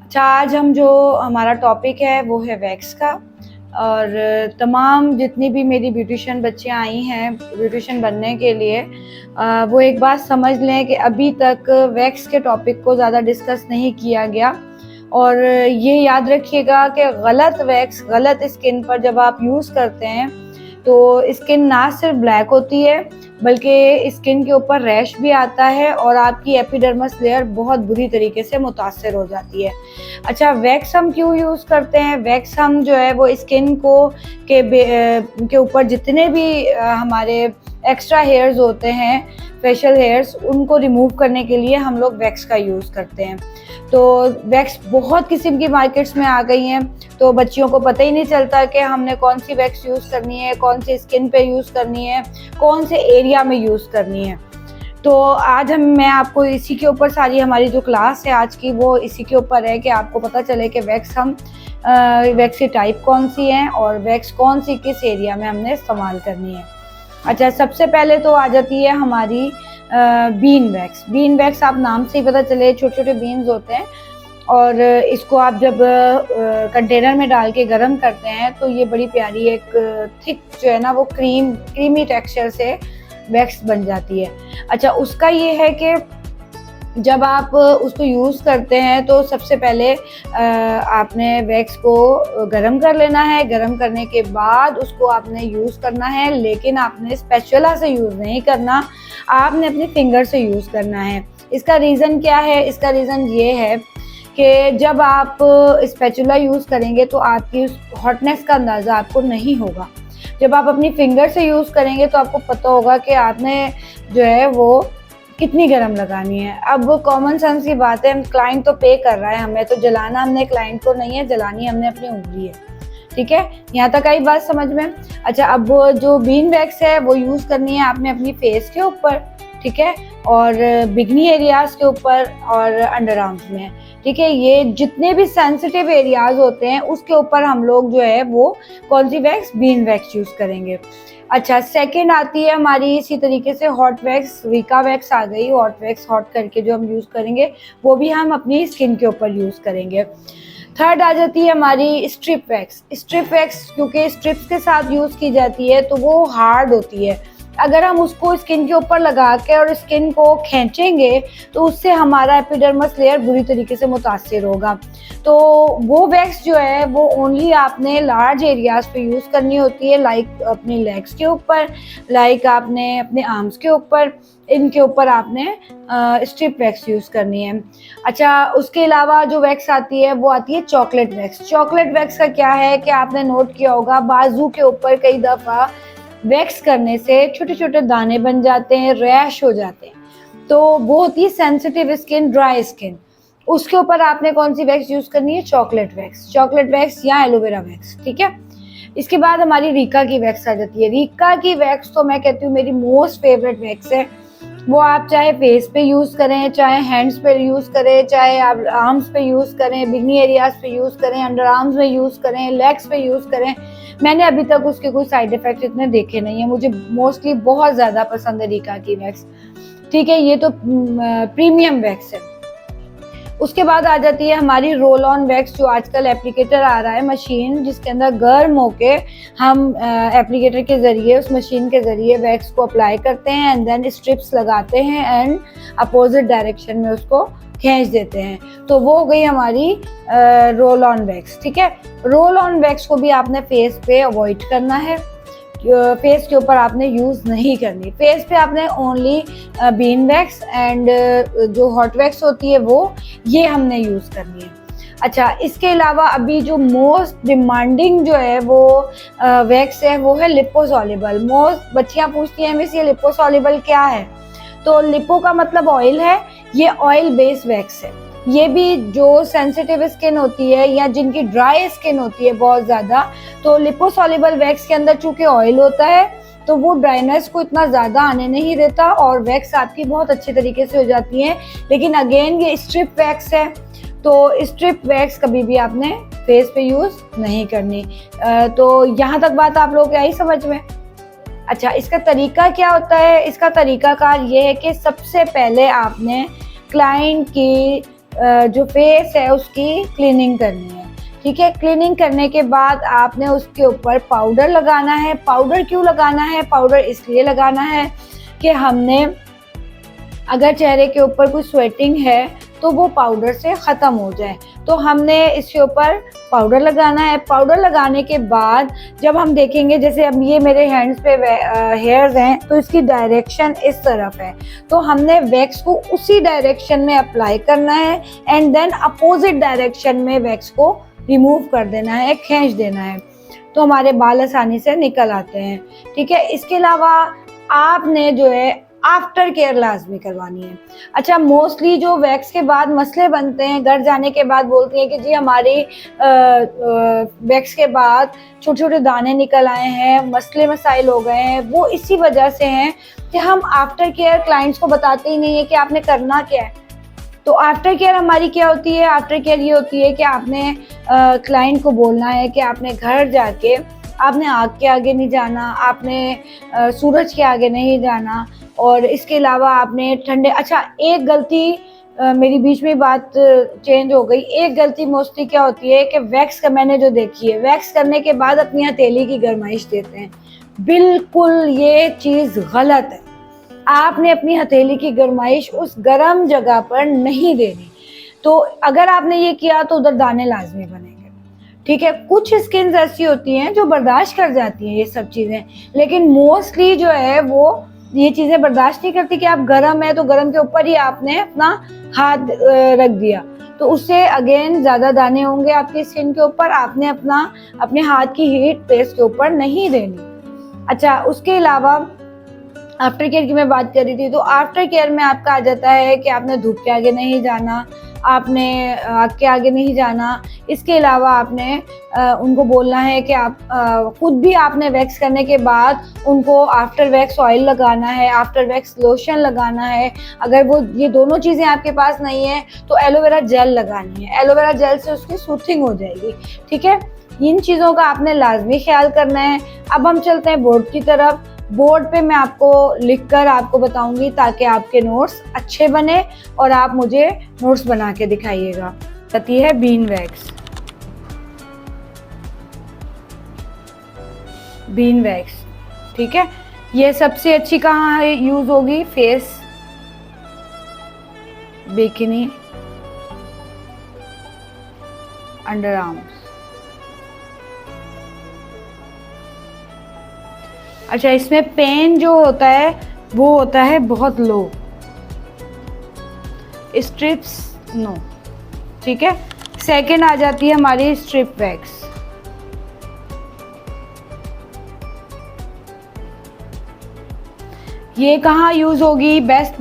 अच्छा, आज हम जो हमारा टॉपिक है वो है वैक्स का। और तमाम जितनी भी मेरी ब्यूटिशियन बच्चियां आई हैं ब्यूटिशियन बनने के लिए, वो एक बात समझ लें कि अभी तक वैक्स के टॉपिक को ज़्यादा डिस्कस नहीं किया गया। और ये याद रखिएगा कि गलत वैक्स गलत स्किन पर जब आप यूज़ करते हैं तो स्किन ना सिर्फ ब्लैक होती है बल्कि स्किन के ऊपर रैश भी आता है और आपकी एपिडर्मस लेयर बहुत बुरी तरीके से मुतासर हो जाती है। अच्छा, वैक्स हम क्यों यूज़ करते हैं? वैक्स हम जो है वो स्किन को के ऊपर जितने भी हमारे एक्स्ट्रा हेयर्स होते हैं, फेशियल हेयर्स, उनको रिमूव करने के लिए हम लोग वैक्स का यूज़ करते हैं। तो वैक्स बहुत किस्म की मार्केट्स में आ गई हैं, तो बच्चियों को पता ही नहीं चलता कि हमने कौन सी वैक्स यूज़ करनी है, कौन सी स्किन पे यूज़ करनी है, कौन से एरिया में यूज़ करनी है। तो आज मैं आपको इसी के ऊपर सारी हमारी जो क्लास है आज की वो इसी के ऊपर है कि आपको पता चले कि वैक्स की टाइप कौन सी है और वैक्स कौन सी किस एरिया में हमने इस्तेमाल करनी है। अच्छा, सबसे पहले तो आ जाती है हमारी बीन वैक्स। बीन वैक्स आप नाम से ही पता चले, छोटे छोटे बीन्स होते हैं और इसको आप जब कंटेनर में डाल के गर्म करते हैं तो ये बड़ी प्यारी एक थिक जो है ना वो क्रीमी टेक्सचर से वैक्स बन जाती है। अच्छा, उसका ये है कि जब आप उसको यूज़ करते हैं तो सबसे पहले आपने वैक्स को गरम कर लेना है। गरम करने के बाद उसको आपने यूज़ करना है, लेकिन आपने स्पैचुला से यूज़ नहीं करना, आपने अपने फिंगर से यूज़ करना है। इसका रीज़न क्या है? इसका रीज़न ये है कि जब आप स्पैचुला यूज़ करेंगे तो आपकी उस हॉटनेस का अंदाज़ा आपको नहीं होगा। जब आप अपनी फिंगर से यूज़ करेंगे तो आपको पता होगा कि आपने जो है वो कितनी गर्म लगानी है। अब कॉमन सेंस की बात है, क्लाइंट तो पे कर रहा है हमें, तो जलाना हमने क्लाइंट को नहीं है, जलानी हमने अपनी उंगली है। ठीक है, यहाँ तक आई बात समझ में? अच्छा, अब जो बीन वैक्स है वो यूज़ करनी है आपने अपनी फेस के ऊपर, ठीक है, और बिगनी एरियाज के ऊपर और अंडर आर्म्स में। ठीक है, ये जितने भी सेंसिटिव एरियाज होते हैं उसके ऊपर हम लोग जो है वो कौन सी वैक्स? बीन वैक्स यूज़ करेंगे। अच्छा, सेकंड आती है हमारी इसी तरीके से हॉट वैक्स। विका वैक्स आ गई, हॉट वैक्स हॉट करके जो हम यूज़ करेंगे वो भी हम अपनी स्किन के ऊपर यूज़ करेंगे। थर्ड आ जाती है हमारी स्ट्रिप वैक्स। स्ट्रिप वैक्स क्योंकि स्ट्रिप्स के साथ यूज़ की जाती है तो वो हार्ड होती है। अगर हम उसको स्किन के ऊपर लगा के और स्किन को खींचेंगे तो उससे हमारा एपिडर्मस लेयर बुरी तरीके से मुतासिर होगा। तो वो वैक्स जो है वो ओनली आपने लार्ज एरियाज पे यूज़ करनी होती है, लाइक अपनी लेग्स के ऊपर, लाइक आपने अपने आर्म्स के ऊपर, इनके ऊपर आपने स्ट्रिप वैक्स यूज़ करनी है। अच्छा, उसके अलावा जो वैक्स आती है वो आती है चॉकलेट वैक्स। चॉकलेट वैक्स का क्या है कि आपने नोट किया होगा बाजू के ऊपर कई दफ़ा वैक्स करने से छोटे छोटे दाने बन जाते हैं, रैश हो जाते हैं। तो वो होती है सेंसिटिव स्किन, ड्राई स्किन, उसके ऊपर आपने कौन सी वैक्स यूज़ करनी है? Chocolate wax. चॉकलेट वैक्स या एलोवेरा वैक्स। ठीक है, इसके बाद हमारी रीका की वैक्स आ जाती है। रीका की वैक्स तो मैं कहती हूँ मेरी मोस्ट फेवरेट वैक्स है। वो आप चाहे फेस पे यूज़ करें, चाहे हैंड्स पे यूज़ करें, चाहे आप आर्म्स पे यूज़ करें, बिगनी एरियाज पे यूज़ करें, अंडर आर्म्स में यूज़ करें, लेग्स पे यूज़ करें, मैंने अभी तक उसके कोई साइड इफ़ेक्ट इतने देखे नहीं है। मुझे मोस्टली बहुत ज़्यादा पसंद है रीका की वैक्स। ठीक है, ये तो प्रीमियम वैक्स है। उसके बाद आ जाती है हमारी रोल ऑन वैक्स, जो आजकल एप्लीकेटर आ रहा है, मशीन जिसके अंदर गर्म होके हम एप्लीकेटर के ज़रिए, उस मशीन के ज़रिए वैक्स को अप्लाई करते हैं एंड देन स्ट्रिप्स लगाते हैं एंड अपोजिट डायरेक्शन में उसको खींच देते हैं। तो वो हो गई हमारी रोल ऑन वैक्स। ठीक है, रोल ऑन वैक्स को भी आपने फेस पे अवॉइड करना है, फेस के ऊपर आपने यूज़ नहीं करनी। फेस पे आपने ओनली बीन वैक्स एंड जो हॉट वैक्स होती है वो ये हमने यूज़ करनी है। अच्छा, इसके अलावा अभी जो मोस्ट डिमांडिंग जो है वो वैक्स है वो है लिपोसॉल्युबल। मोस्ट बच्चियाँ पूछती हैं मिस ये लिपोसॉल्युबल क्या है? तो लिपो का मतलब ऑयल है, ये ऑयल बेस्ड वैक्स है। ये भी जो सेंसिटिव स्किन होती है या जिनकी ड्राई स्किन होती है बहुत ज़्यादा, तो लिपोसॉल्युबल वैक्स के अंदर चूँकि ऑयल होता है तो वो ड्राइनेस को इतना ज़्यादा आने नहीं देता और वैक्स आपकी बहुत अच्छे तरीके से हो जाती है। लेकिन अगेन ये स्ट्रिप वैक्स है, तो स्ट्रिप वैक्स कभी भी आपने फेस पे यूज़ नहीं करनी। तो यहाँ तक बात आप लोगों को आई समझ में? अच्छा, इसका तरीका क्या होता है? इसका तरीकाकार ये है कि सबसे पहले आपने क्लाइंट की जो फेस है उसकी क्लीनिंग करनी है। ठीक है, क्लीनिंग करने के बाद आपने उसके ऊपर पाउडर लगाना है। पाउडर क्यों लगाना है? पाउडर इसलिए लगाना है कि हमने अगर चेहरे के ऊपर कोई स्वेटिंग है तो वो पाउडर से ख़त्म हो जाए, तो हमने इसके ऊपर पाउडर लगाना है। पाउडर लगाने के बाद जब हम देखेंगे, जैसे अब ये मेरे हैंड्स पे हेयर्स हैं तो इसकी डायरेक्शन इस तरफ है, तो हमने वैक्स को उसी डायरेक्शन में अप्लाई करना है एंड देन अपोजिट डायरेक्शन में वैक्स को रिमूव कर देना है, खींच देना है, तो हमारे बाल आसानी से निकल आते हैं। ठीक है, इसके अलावा आपने जो है आफ्टर केयर लाजमी करवानी है। अच्छा, मोस्टली जो वैक्स के बाद मसले बनते हैं, घर जाने के बाद बोलती हैं कि जी हमारी वैक्स के बाद छोटे छोटे दाने निकल आए हैं, मसले मसाइल हो गए हैं, वो इसी वजह से हैं कि हम आफ्टर केयर क्लाइंट्स को बताते ही नहीं है कि आपने करना क्या है। तो आफ्टर केयर हमारी क्या होती है? आफ्टर केयर ये होती है कि आपने क्लाइंट को बोलना है कि आपने घर जाके आपने आग के आगे नहीं जाना, आपने सूरज के आगे नहीं जाना, और इसके अलावा आपने ठंडे, अच्छा एक गलती मेरी बीच में बात चेंज हो गई। एक गलती मोस्टली क्या होती है कि वैक्स का मैंने जो देखी है, वैक्स करने के बाद अपनी हथेली की गरमाइश देते हैं। बिल्कुल ये चीज़ गलत है। आपने अपनी हथेली की गरमाइश उस गर्म जगह पर नहीं देनी। तो अगर आपने ये किया तो उधर दाने लाजमी बनेंगे। ठीक है, कुछ स्किन ऐसी होती हैं जो बर्दाश्त कर जाती हैं ये सब चीज़ें, लेकिन मोस्टली जो है वो ये चीज़ें बर्दाश्त नहीं करती कि आप गर्म है तो गर्म के ऊपर ही आपने अपना हाथ रख दिया, तो उससे अगेन ज़्यादा दाने होंगे आपकी स्किन के ऊपर। आपने अपने हाथ की हीट फेस के ऊपर नहीं देनी। अच्छा, उसके अलावा आफ्टर केयर की मैं बात कर रही थी, तो आफ्टर केयर में आपका आ जाता है कि आपने धूप के आगे नहीं जाना, आपने आग के आगे नहीं जाना। इसके अलावा आपने उनको बोलना है कि आप खुद भी आपने वैक्स करने के बाद उनको आफ्टर वैक्स ऑयल लगाना है, आफ्टर वैक्स लोशन लगाना है। अगर वो ये दोनों चीज़ें आपके पास नहीं है तो एलोवेरा जेल लगानी है, एलोवेरा जेल से उसकी सूथिंग हो जाएगी। ठीक है, इन चीज़ों का आपने लाजमी ख्याल करना है। अब हम चलते हैं बोर्ड की तरफ। बोर्ड पे मैं आपको लिखकर आपको बताऊंगी ताकि आपके नोट्स अच्छे बने और आप मुझे नोट्स बना के दिखाइएगा। आती है बीन वैक्स। बीन वैक्स, ठीक है, ये सबसे अच्छी कहाँ है यूज होगी? Face, bikini, under arms. अच्छा, इसमें पेन जो होता है वो होता है बहुत लो, स्ट्रिप्स नो। ठीक है, सेकंड आ जाती है हमारी स्ट्रिप वैक्स। ये कहाँ यूज होगी? बेस्ट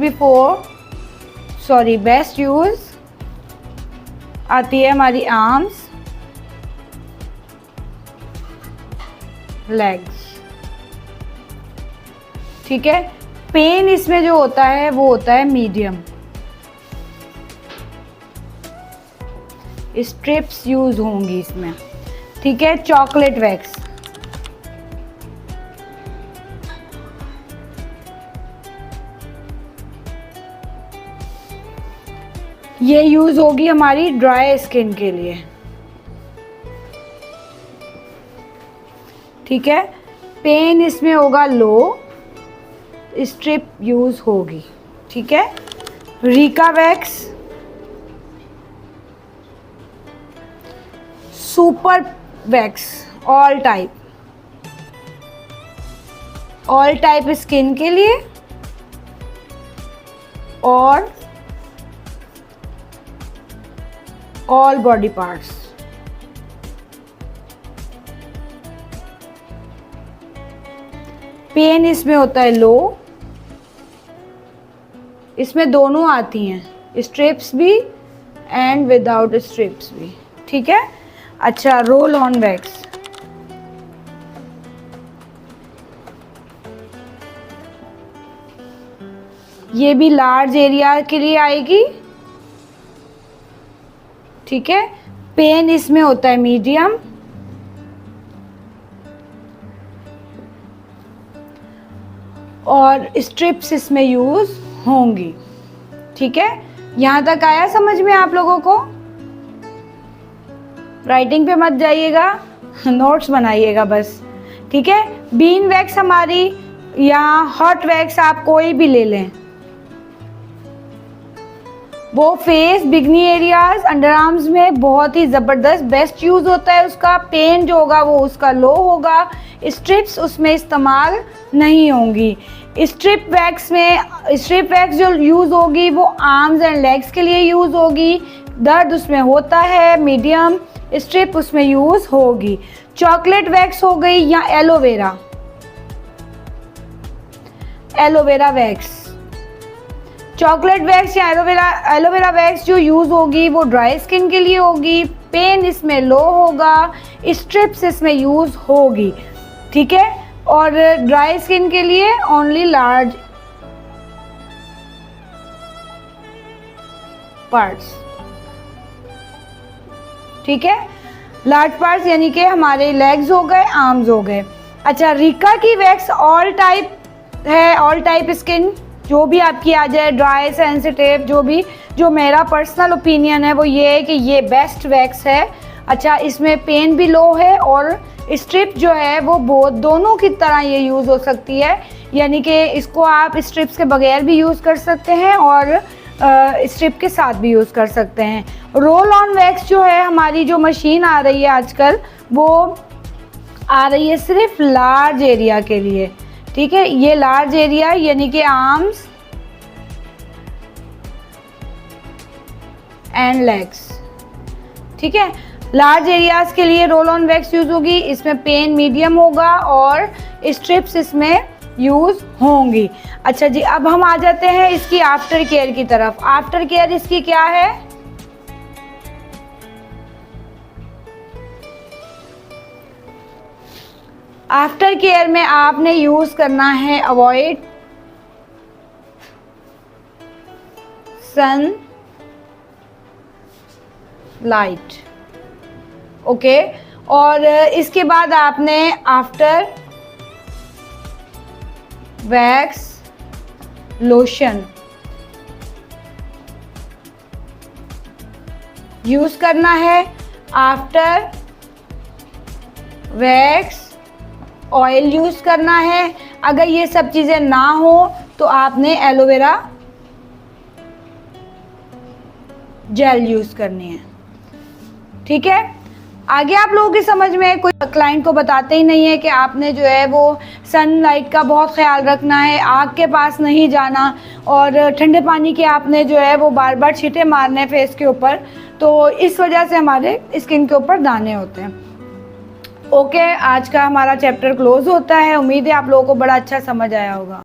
यूज आती है हमारी आर्म्स, लेग्स। ठीक है, पेन इसमें जो होता है वो होता है मीडियम। स्ट्रिप्स यूज होंगी इसमें। ठीक है, चॉकलेट वैक्स, ये यूज होगी हमारी ड्राई स्किन के लिए। ठीक है, पेन इसमें होगा लो, स्ट्रिप यूज होगी। ठीक है, Rica wax, super wax, all type skin के लिए और ऑल बॉडी पार्ट्स। पेन इसमें होता है लो, इसमें दोनों आती हैं, स्ट्रिप्स भी एंड विदाउट स्ट्रिप्स भी। ठीक है, अच्छा, रोल ऑन वैक्स, ये भी लार्ज एरिया के लिए आएगी। ठीक है, पेन इसमें होता है मीडियम, और स्ट्रिप्स इसमें यूज होंगी। ठीक है, यहाँ तक आया समझ में आप लोगों को? राइटिंग पे मत जाइएगा, नोट्स बनाइएगा बस, ठीक है। बीन वैक्स हमारी, या हॉट वैक्स आप कोई भी ले लें, वो फेस, बिगनी एरियाज, अंडर आर्म्स में बहुत ही ज़बरदस्त बेस्ट यूज़ होता है उसका। पेन जो होगा वो उसका लो होगा, स्ट्रिप्स उसमें इस्तेमाल नहीं होंगी। स्ट्रिप वैक्स जो यूज़ होगी वो आर्म्स एंड लेग्स के लिए यूज़ होगी। दर्द उसमें होता है मीडियम, स्ट्रिप उसमें यूज़ होगी। चॉकलेट वैक्स हो गई या एलोवेरा वैक्स, चॉकलेट वैक्स या एलोवेरा वैक्स जो यूज़ होगी वो ड्राई स्किन के लिए होगी। पेन इसमें लो होगा, स्ट्रिप्स इसमें यूज़ होगी, ठीक है। और ड्राई स्किन के लिए ओनली लार्ज पार्ट्स, ठीक है। लार्ज पार्ट्स यानी कि हमारे लेग्स हो गए, आर्म्स हो गए। अच्छा, रिका की वैक्स ऑल टाइप है, ऑल टाइप स्किन जो भी आपकी आ जाए, ड्राई, सेंसिटिव, जो मेरा पर्सनल ओपिनियन है वो ये है कि ये बेस्ट वैक्स है। अच्छा, इसमें पेन भी लो है और स्ट्रिप जो है वो बहुत दोनों की तरह ये यूज़ हो सकती है, यानी कि इसको आप स्ट्रिप्स के बगैर भी यूज़ कर सकते हैं और स्ट्रिप के साथ भी यूज़ कर सकते हैं। रोल ऑन वैक्स जो है हमारी जो मशीन आ रही है आजकल, वो आ रही है सिर्फ लार्ज एरिया के लिए, ठीक है। ये लार्ज एरिया यानी कि आर्म्स एंड लेग्स, ठीक है। लार्ज एरियाज के लिए रोल ऑन वैक्स यूज होगी, इसमें पेन मीडियम होगा और स्ट्रिप्स इसमें यूज होंगी। अच्छा जी, अब हम आ जाते हैं इसकी आफ्टर केयर की तरफ। आफ्टर केयर इसकी क्या है? आफ्टर केयर में आपने यूज करना है अवॉइड सन लाइट, ओके। और इसके बाद आपने आफ्टर वैक्स लोशन यूज करना है। आफ्टर वैक्स ऑयल यूज करना है। अगर ये सब चीजें ना हो तो आपने एलोवेरा जेल यूज करनी है, ठीक है। आगे आप लोगों की समझ में, कोई क्लाइंट को बताते ही नहीं है कि आपने जो है वो सनलाइट का बहुत ख्याल रखना है, आग के पास नहीं जाना और ठंडे पानी के आपने जो है वो बार बार छींटे मारने फेस के ऊपर, तो इस वजह से हमारे स्किन के ऊपर दाने होते हैं। ओके, आज का हमारा चैप्टर क्लोज होता है। उम्मीद है आप लोगों को बड़ा अच्छा समझ आया होगा।